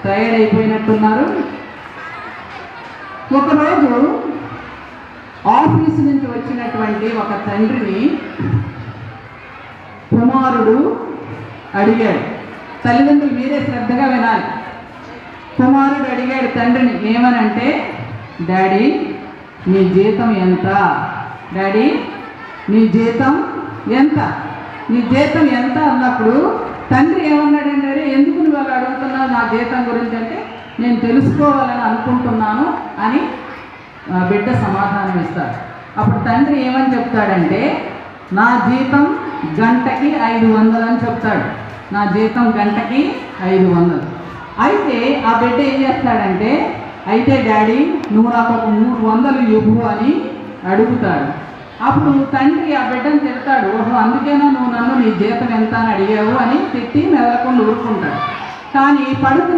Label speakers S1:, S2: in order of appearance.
S1: Tired అయిపోయినట్టున్నారు. ఒకరోజు office నుంచి వచ్చినటువంటి ఒక తండ్రిని కుమారుడు అడిగాడు. తల్లిదండ్రులు మీరే శ్రద్ధగా వినాలి. కుమారుడు అడిగాడు తండ్రిని ఏమనంటే, డాడీ నీ జీతం ఎంత? డాడీ నీ జీతం ఎంత? నీ జీతం ఎంత అన్నప్పుడు తండ్రి ఏమన్నాడంటే, ఎందుకు నువ్వు అలా అడుగుతున్నావు నా జీతం గురించి అంటే, నేను తెలుసుకోవాలని అనుకుంటున్నాను అని బిడ్డ సమాధానం ఇస్తాడు. అప్పుడు తండ్రి ఏమని చెప్తాడంటే, నా జీతం గంటకి 500 అని చెప్తాడు. నా జీతం గంటకి 500. అయితే ఆ బిడ్డ ఏం చేస్తాడంటే, అయితే డాడీ నువ్వు నాకు ఒక 300 ఇవ్వు అని అడుగుతాడు. అప్పుడు తండ్రి ఆ బిడ్డను తిడతాడు, ఓహో అందుకేనా నువ్వు నన్ను నీ జీతం ఎంత అని అడిగావు అని తిట్టి మెదలకుండా ఊరుకుంటాడు. కానీ పడుకునే